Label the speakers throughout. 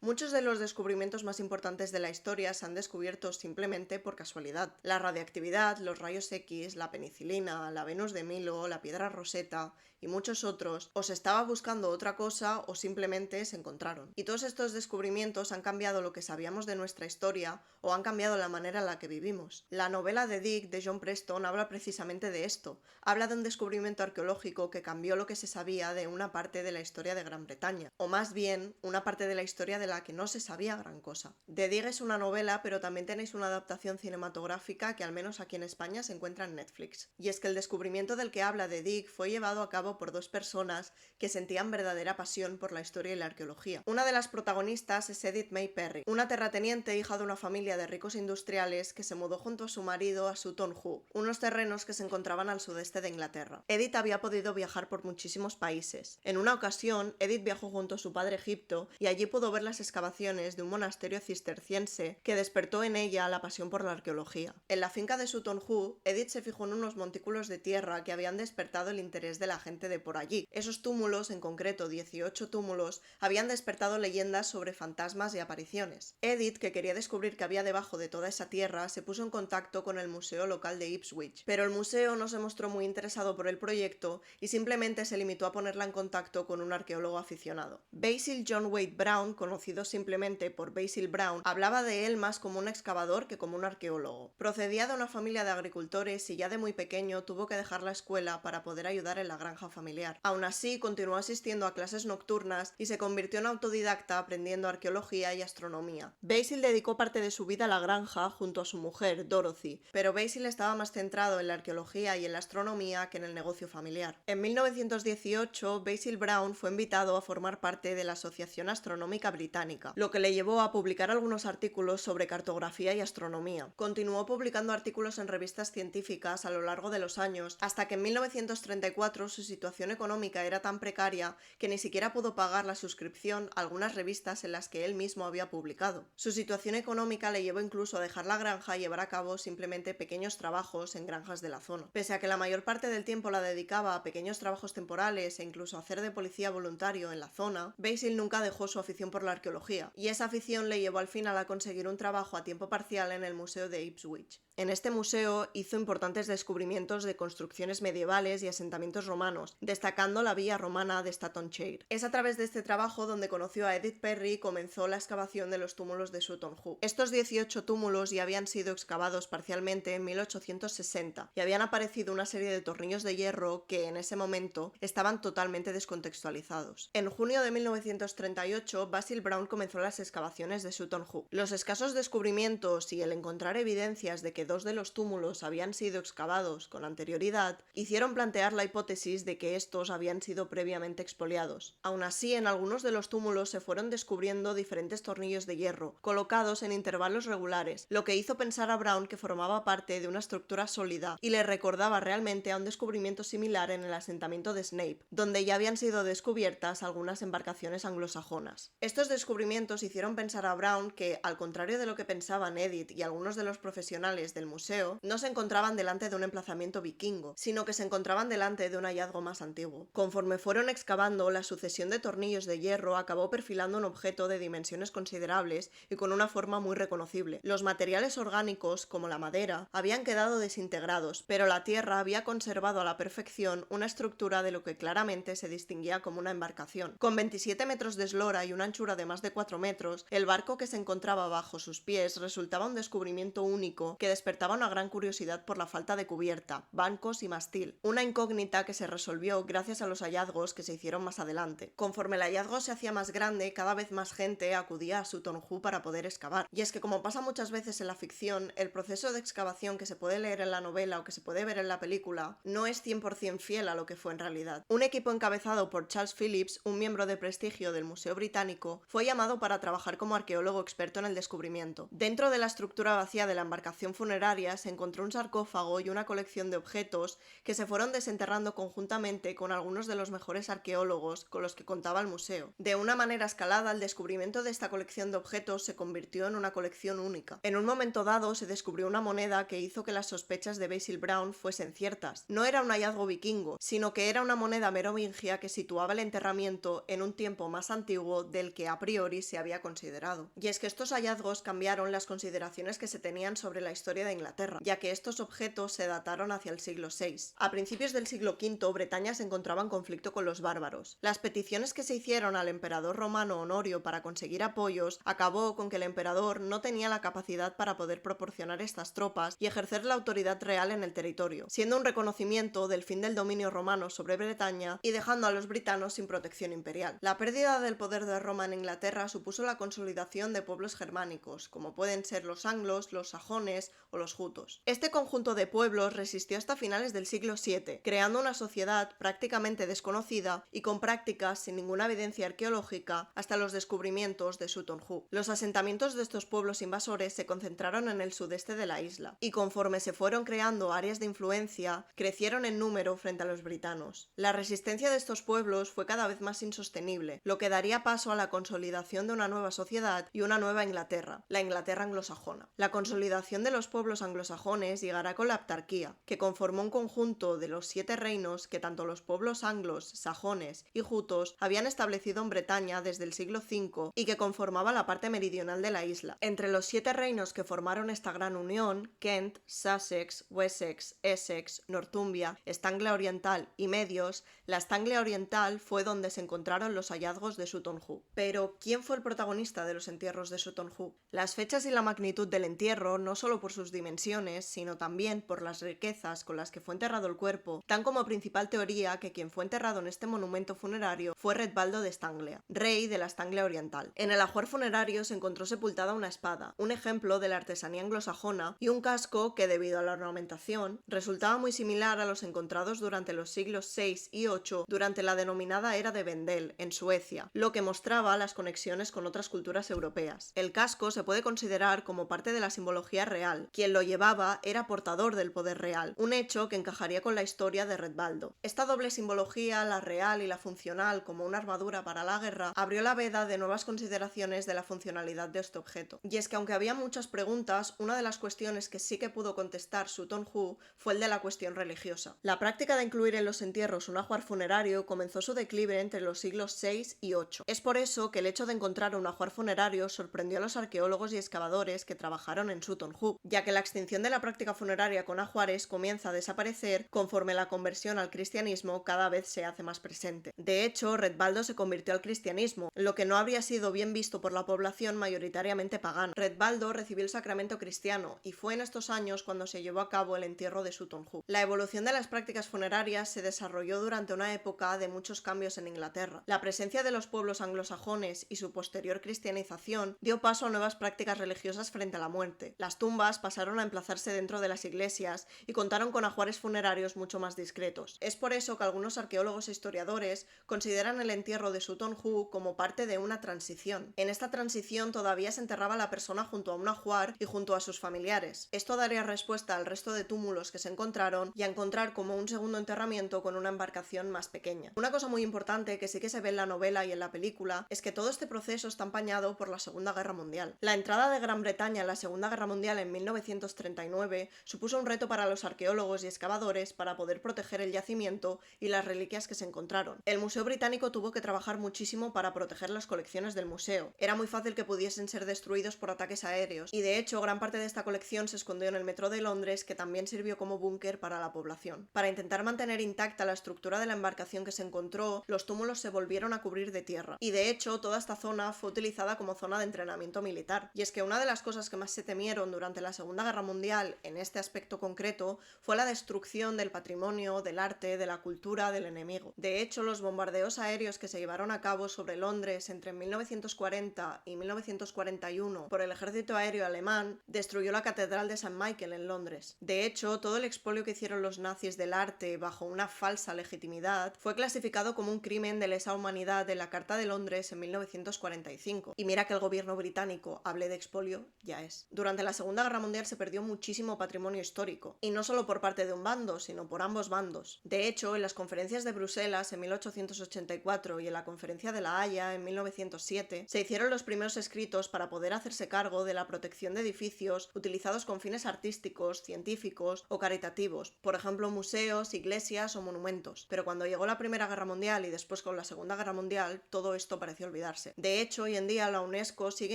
Speaker 1: Muchos de los descubrimientos más importantes de la historia se han descubierto simplemente por casualidad. La radiactividad, los rayos X, la penicilina, la Venus de Milo, la piedra Rosetta y muchos otros, o se estaba buscando otra cosa o simplemente se encontraron. Y todos estos descubrimientos han cambiado lo que sabíamos de nuestra historia o han cambiado la manera en la que vivimos. La novela de Dick de John Preston habla precisamente de esto. Habla de un descubrimiento arqueológico que cambió lo que se sabía de una parte de la historia de Gran Bretaña, o más bien, una parte de la historia de la que no se sabía gran cosa. The Dig es una novela, pero también tenéis una adaptación cinematográfica que al menos aquí en España se encuentra en Netflix. Y es que el descubrimiento del que habla The Dig fue llevado a cabo por dos personas que sentían verdadera pasión por la historia y la arqueología. Una de las protagonistas es Edith May Perry, una terrateniente hija de una familia de ricos industriales que se mudó junto a su marido a Sutton Hoo, unos terrenos que se encontraban al sudeste de Inglaterra. Edith había podido viajar por muchísimos países. En una ocasión, Edith viajó junto a su padre a Egipto y allí pudo ver las excavaciones de un monasterio cisterciense que despertó en ella la pasión por la arqueología. En la finca de Sutton Hoo, Edith se fijó en unos montículos de tierra que habían despertado el interés de la gente de por allí. Esos túmulos, en concreto 18 túmulos, habían despertado leyendas sobre fantasmas y apariciones. Edith, que quería descubrir qué había debajo de toda esa tierra, se puso en contacto con el museo local de Ipswich, pero el museo no se mostró muy interesado por el proyecto y simplemente se limitó a ponerla en contacto con un arqueólogo aficionado. Basil John Wade Brown, conocido simplemente por Basil Brown, hablaba de él más como un excavador que como un arqueólogo. Procedía de una familia de agricultores y ya de muy pequeño tuvo que dejar la escuela para poder ayudar en la granja familiar. Aún así, continuó asistiendo a clases nocturnas y se convirtió en autodidacta aprendiendo arqueología y astronomía. Basil dedicó parte de su vida a la granja junto a su mujer, Dorothy, pero Basil estaba más centrado en la arqueología y en la astronomía que en el negocio familiar. En 1918, Basil Brown fue invitado a formar parte de la Asociación Astronómica Británica, lo que le llevó a publicar algunos artículos sobre cartografía y astronomía. Continuó publicando artículos en revistas científicas a lo largo de los años, hasta que en 1934 su situación económica era tan precaria que ni siquiera pudo pagar la suscripción a algunas revistas en las que él mismo había publicado. Su situación económica le llevó incluso a dejar la granja y llevar a cabo simplemente pequeños trabajos en granjas de la zona. Pese a que la mayor parte del tiempo la dedicaba a pequeños trabajos temporales e incluso a hacer de policía voluntario en la zona, Basil nunca dejó su afición por la arqueología, y esa afición le llevó al final a conseguir un trabajo a tiempo parcial en el Museo de Ipswich. En este museo hizo importantes descubrimientos de construcciones medievales y asentamientos romanos, destacando la villa romana de Statonshire. Es a través de este trabajo donde conoció a Edith Perry y comenzó la excavación de los túmulos de Sutton Hoo. Estos 18 túmulos ya habían sido excavados parcialmente en 1860 y habían aparecido una serie de tornillos de hierro que en ese momento estaban totalmente descontextualizados. En junio de 1938, Basil Brown comenzó las excavaciones de Sutton Hoo. Los escasos descubrimientos y el encontrar evidencias de que dos de los túmulos habían sido excavados con anterioridad hicieron plantear la hipótesis de que estos habían sido previamente expoliados. Aún así, en algunos de los túmulos se fueron descubriendo diferentes tornillos de hierro, colocados en intervalos regulares, lo que hizo pensar a Brown que formaba parte de una estructura sólida y le recordaba realmente a un descubrimiento similar en el asentamiento de Snape, donde ya habían sido descubiertas algunas embarcaciones anglosajonas. Estos descubrimientos hicieron pensar a Brown que, al contrario de lo que pensaban Edith y algunos de los profesionales del museo, no se encontraban delante de un emplazamiento vikingo, sino que se encontraban delante de un hallazgo más antiguo. Conforme fueron excavando, la sucesión de tornillos de hierro acabó perfilando un objeto de dimensiones considerables y con una forma muy reconocible. Los materiales orgánicos, como la madera, habían quedado desintegrados, pero la tierra había conservado a la perfección una estructura de lo que claramente se distinguía como una embarcación. Con 27 metros de eslora y una anchura de más de 4 metros, el barco que se encontraba bajo sus pies resultaba un descubrimiento único que despertaba una gran curiosidad por la falta de cubierta, bancos y mástil, una incógnita que se resolvió gracias a los hallazgos que se hicieron más adelante. Conforme el hallazgo se hacía más grande, cada vez más gente acudía a Sutton Hoo para poder excavar. Y es que, como pasa muchas veces en la ficción, el proceso de excavación que se puede leer en la novela o que se puede ver en la película no es 100% fiel a lo que fue en realidad. Un equipo encabezado por Charles Phillips, un miembro de prestigio del Museo Británico, fue llamado para trabajar como arqueólogo experto en el descubrimiento. Dentro de la estructura vacía de la embarcación funeraria funeraria se encontró un sarcófago y una colección de objetos que se fueron desenterrando conjuntamente con algunos de los mejores arqueólogos con los que contaba el museo. De una manera escalada, el descubrimiento de esta colección de objetos se convirtió en una colección única. En un momento dado se descubrió una moneda que hizo que las sospechas de Basil Brown fuesen ciertas. No era un hallazgo vikingo, sino que era una moneda merovingia que situaba el enterramiento en un tiempo más antiguo del que a priori se había considerado. Y es que estos hallazgos cambiaron las consideraciones que se tenían sobre la historia de Inglaterra, ya que estos objetos se dataron hacia el siglo VI. A principios del siglo V, Bretaña se encontraba en conflicto con los bárbaros. Las peticiones que se hicieron al emperador romano Honorio para conseguir apoyos acabó con que el emperador no tenía la capacidad para poder proporcionar estas tropas y ejercer la autoridad real en el territorio, siendo un reconocimiento del fin del dominio romano sobre Bretaña y dejando a los britanos sin protección imperial. La pérdida del poder de Roma en Inglaterra supuso la consolidación de pueblos germánicos, como pueden ser los anglos, los sajones o los jutos. Este conjunto de pueblos resistió hasta finales del siglo VII, creando una sociedad prácticamente desconocida y con prácticas sin ninguna evidencia arqueológica hasta los descubrimientos de Sutton Hoo. Los asentamientos de estos pueblos invasores se concentraron en el sudeste de la isla, y conforme se fueron creando áreas de influencia, crecieron en número frente a los britanos. La resistencia de estos pueblos fue cada vez más insostenible, lo que daría paso a la consolidación de una nueva sociedad y una nueva Inglaterra, la Inglaterra anglosajona. La consolidación de los pueblos anglosajones llegará con la Aptarquía, que conformó un conjunto de los 7 reinos que tanto los pueblos anglos, sajones y jutos habían establecido en Bretaña desde el siglo V y que conformaba la parte meridional de la isla. Entre los 7 reinos que formaron esta gran unión, Kent, Sussex, Wessex, Essex, Northumbria, Estanglia Oriental y Medios, la Estanglia Oriental fue donde se encontraron los hallazgos de Sutton Hoo. Pero, ¿quién fue el protagonista de los entierros de Sutton Hoo? Las fechas y la magnitud del entierro, no solo por sus dimensiones, sino también por las riquezas con las que fue enterrado el cuerpo, dan como principal teoría que quien fue enterrado en este monumento funerario fue Redbaldo de Estanglia, rey de la Estanglia Oriental. En el ajuar funerario se encontró sepultada una espada, un ejemplo de la artesanía anglosajona, y un casco que, debido a la ornamentación, resultaba muy similar a los encontrados durante los siglos VI y VIII durante la denominada Era de Vendel, en Suecia, lo que mostraba las conexiones con otras culturas europeas. El casco se puede considerar como parte de la simbología real. Quien lo llevaba era portador del poder real, un hecho que encajaría con la historia de Redbaldo. Esta doble simbología, la real y la funcional como una armadura para la guerra, abrió la veda de nuevas consideraciones de la funcionalidad de este objeto. Y es que aunque había muchas preguntas, una de las cuestiones que sí que pudo contestar Sutton Hoo fue el de la cuestión religiosa. La práctica de incluir en los entierros un ajuar funerario comenzó su declive entre los siglos VI y VIII. Es por eso que el hecho de encontrar un ajuar funerario sorprendió a los arqueólogos y excavadores que trabajaron en Sutton Hoo, ya que la extinción de la práctica funeraria con ajuares comienza a desaparecer conforme la conversión al cristianismo cada vez se hace más presente. De hecho, Redbaldo se convirtió al cristianismo, lo que no habría sido bien visto por la población mayoritariamente pagana. Redbaldo recibió el sacramento cristiano y fue en estos años cuando se llevó a cabo el entierro de Sutton Hoo. La evolución de las prácticas funerarias se desarrolló durante una época de muchos cambios en Inglaterra. La presencia de los pueblos anglosajones y su posterior cristianización dio paso a nuevas prácticas religiosas frente a la muerte. Las tumbas pasaron a emplazarse dentro de las iglesias y contaron con ajuares funerarios mucho más discretos. Es por eso que algunos arqueólogos e historiadores consideran el entierro de Sutton Hoo como parte de una transición. En esta transición todavía se enterraba a la persona junto a un ajuar y junto a sus familiares. Esto daría respuesta al resto de túmulos que se encontraron y a encontrar como un segundo enterramiento con una embarcación más pequeña. Una cosa muy importante que sí que se ve en la novela y en la película es que todo este proceso está empañado por la Segunda Guerra Mundial. La entrada de Gran Bretaña en la Segunda Guerra Mundial en 1939 supuso un reto para los arqueólogos y excavadores para poder proteger el yacimiento y las reliquias que se encontraron. El Museo Británico tuvo que trabajar muchísimo para proteger las colecciones del museo. Era muy fácil que pudiesen ser destruidos por ataques aéreos y de hecho gran parte de esta colección se escondió en el metro de Londres, que también sirvió como búnker para la población. Para intentar mantener intacta la estructura de la embarcación que se encontró, los túmulos se volvieron a cubrir de tierra y de hecho toda esta zona fue utilizada como zona de entrenamiento militar. Y es que una de las cosas que más se temieron durante la Segunda Guerra Mundial en este aspecto concreto fue la destrucción del patrimonio, del arte, de la cultura del enemigo. De hecho, los bombardeos aéreos que se llevaron a cabo sobre Londres entre 1940 y 1941 por el ejército aéreo alemán destruyó la Catedral de St. Michael en Londres. De hecho, todo el expolio que hicieron los nazis del arte bajo una falsa legitimidad fue clasificado como un crimen de lesa humanidad en la Carta de Londres en 1945. Y mira que el gobierno británico hable de expolio, ya es. Durante la Segunda Guerra Mundial Mundial se perdió muchísimo patrimonio histórico, y no solo por parte de un bando, sino por ambos bandos. De hecho, en las conferencias de Bruselas en 1884 y en la Conferencia de La Haya en 1907, se hicieron los primeros escritos para poder hacerse cargo de la protección de edificios utilizados con fines artísticos, científicos o caritativos, por ejemplo museos, iglesias o monumentos. Pero cuando llegó la Primera Guerra Mundial y después con la Segunda Guerra Mundial, todo esto pareció olvidarse. De hecho, hoy en día la UNESCO sigue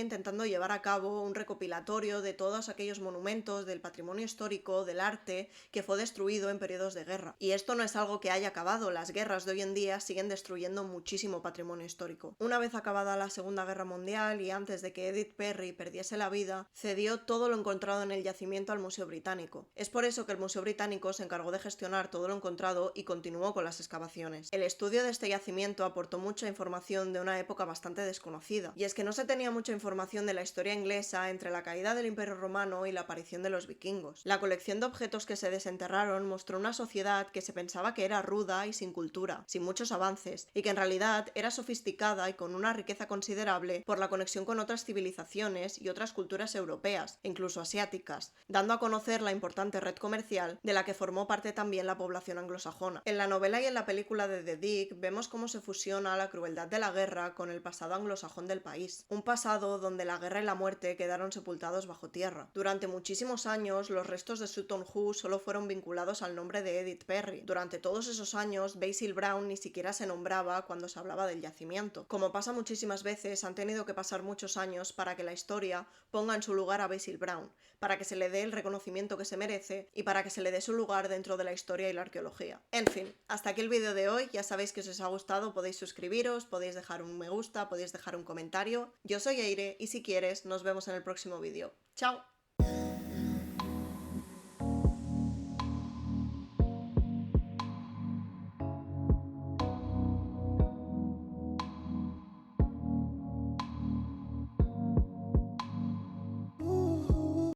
Speaker 1: intentando llevar a cabo un recopilatorio de todos aquellos monumentos, del patrimonio histórico, del arte, que fue destruido en periodos de guerra. Y esto no es algo que haya acabado, las guerras de hoy en día siguen destruyendo muchísimo patrimonio histórico. Una vez acabada la Segunda Guerra Mundial y antes de que Edith Perry perdiese la vida, cedió todo lo encontrado en el yacimiento al Museo Británico. Es por eso que el Museo Británico se encargó de gestionar todo lo encontrado y continuó con las excavaciones. El estudio de este yacimiento aportó mucha información de una época bastante desconocida, y es que no se tenía mucha información de la historia inglesa entre la caída del Imperio Romano y la aparición de los vikingos. La colección de objetos que se desenterraron mostró una sociedad que se pensaba que era ruda y sin cultura, sin muchos avances, y que en realidad era sofisticada y con una riqueza considerable por la conexión con otras civilizaciones y otras culturas europeas, e incluso asiáticas, dando a conocer la importante red comercial de la que formó parte también la población anglosajona. En la novela y en la película de The Dig vemos cómo se fusiona la crueldad de la guerra con el pasado anglosajón del país, un pasado donde la guerra y la muerte quedaron sepultados bajo tierra. Durante muchísimos años los restos de Sutton Hoo solo fueron vinculados al nombre de Edith Perry. Durante todos esos años Basil Brown ni siquiera se nombraba cuando se hablaba del yacimiento. Como pasa muchísimas veces, han tenido que pasar muchos años para que la historia ponga en su lugar a Basil Brown, para que se le dé el reconocimiento que se merece y para que se le dé su lugar dentro de la historia y la arqueología. En fin, hasta aquí el vídeo de hoy. Ya sabéis que si os ha gustado podéis suscribiros, podéis dejar un me gusta, podéis dejar un comentario. Yo soy Eire y si quieres nos vemos en el próximo vídeo. ¡Chao!